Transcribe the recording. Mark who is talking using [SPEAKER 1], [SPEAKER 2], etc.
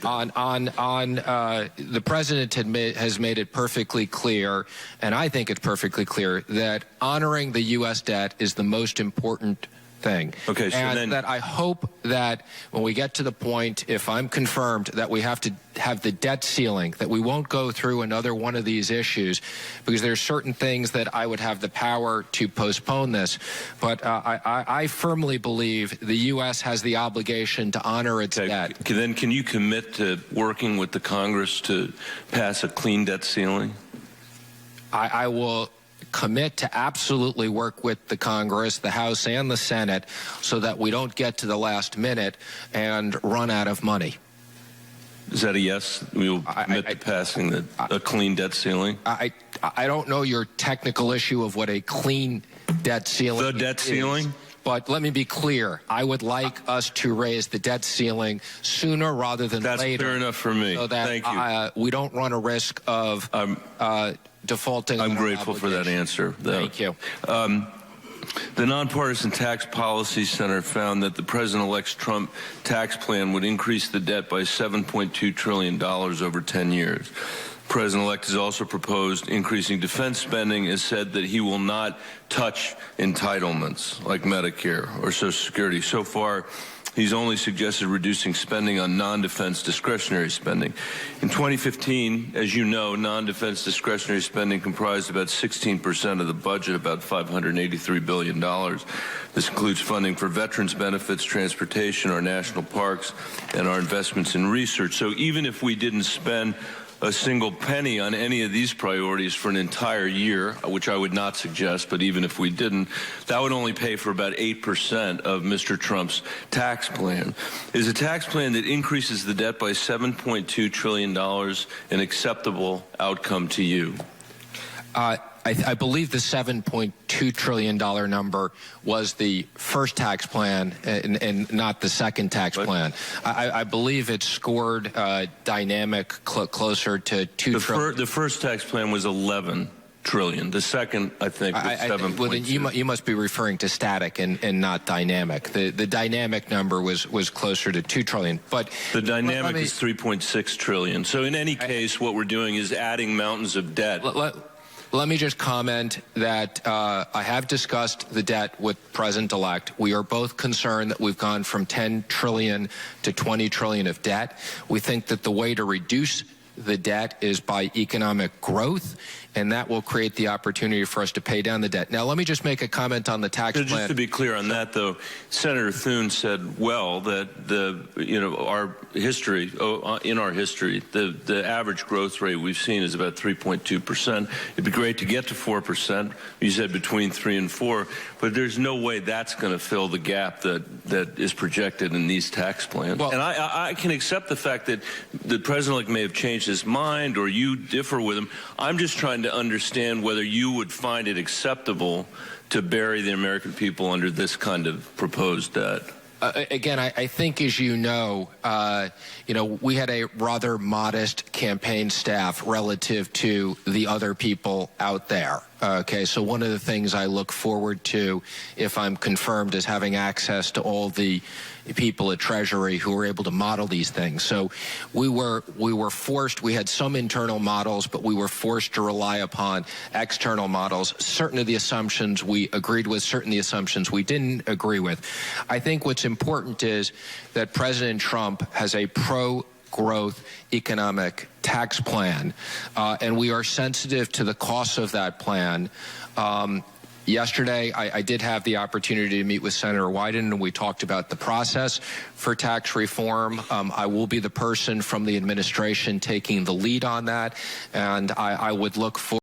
[SPEAKER 1] The president has made it perfectly clear, and I think it's perfectly clear, that honoring the U.S. debt is the most important thing.
[SPEAKER 2] Okay, so
[SPEAKER 1] and
[SPEAKER 2] then
[SPEAKER 1] that I hope that when we get to the point, if I'm confirmed, that we have to have the debt ceiling, that we won't go through another one of these issues, because there's certain things that I would have the power to postpone this. But I firmly believe the U.S. has the obligation to honor its debt.
[SPEAKER 2] Then can you commit to working with the Congress to pass a clean debt ceiling?
[SPEAKER 1] I will commit to absolutely work with the Congress, the House and the Senate, so that we don't get to the last minute and run out of money.
[SPEAKER 2] Is that a yes? We will commit to passing a clean debt ceiling?
[SPEAKER 1] I don't know your technical issue of what a clean debt ceiling is.
[SPEAKER 2] The debt ceiling?
[SPEAKER 1] But let me be clear. I would like us to raise the debt ceiling sooner rather than later.
[SPEAKER 2] That's fair enough for me.
[SPEAKER 1] So that,
[SPEAKER 2] thank you.
[SPEAKER 1] We don't run a risk of defaulting.
[SPEAKER 2] I'm grateful for that answer, though.
[SPEAKER 1] Thank you.
[SPEAKER 2] The Nonpartisan Tax Policy Center found that the President-elect's Trump tax plan would increase the debt by $7.2 trillion over 10 years. The President-elect has also proposed increasing defense spending, has said that he will not touch entitlements like Medicare or Social Security. So far, he's only suggested reducing spending on non-defense discretionary spending. In 2015, as you know, non-defense discretionary spending comprised about 16% of the budget, about $583 billion. This includes funding for veterans benefits, transportation, our national parks, and our investments in research. So even if we didn't spend a single penny on any of these priorities for an entire year, which I would not suggest, but even if we didn't, that would only pay for about 8% of Mr. Trump's tax plan. Is a tax plan that increases the debt by $7.2 trillion an acceptable outcome to you?
[SPEAKER 1] I believe the $7.2 trillion number was the first tax plan and not the second tax plan. I believe it scored dynamic closer to $2 trillion.
[SPEAKER 2] The first tax plan was $11 trillion. The second, I think, was 7.2.
[SPEAKER 1] Well, then you must be referring to static and not dynamic. The dynamic number was closer to $2 trillion. But
[SPEAKER 2] the dynamic is $3.6 trillion. So in any case, what we're doing is adding mountains of debt.
[SPEAKER 1] Let me just comment that I have discussed the debt with President-elect. We are both concerned that we've gone from $10 trillion to $20 trillion of debt. We think that the way to reduce the debt is by economic growth, and that will create the opportunity for us to pay down the debt. Now, let me just make a comment on the tax plan.
[SPEAKER 2] Just to be clear on that, though, Senator Thune said, well, that our history, in our history, the average growth rate we've seen is about 3.2%. It'd be great to get to 4%. You said between 3 and 4, but there's no way that's going to fill the gap that is projected in these tax plans. Well, and I can accept the fact that the president may have changed his mind or you differ with him. I'm just trying to understand whether you would find it acceptable to bury the American people under this kind of proposed debt.
[SPEAKER 1] Again, I think, as you know, we had a rather modest campaign staff relative to the other people out there. Okay, so one of the things I look forward to, if I'm confirmed, is having access to all the people at Treasury who were able to model these things. So we were forced. We had some internal models, but we were forced to rely upon external models. Certain of the assumptions we agreed with, certain of the assumptions we didn't agree with. I think what's important is that President Trump has a pro-growth economic tax plan, and we are sensitive to the costs of that plan. Yesterday, I did have the opportunity to meet with Senator Wyden, and we talked about the process for tax reform. I will be the person from the administration taking the lead on that, and I would look forward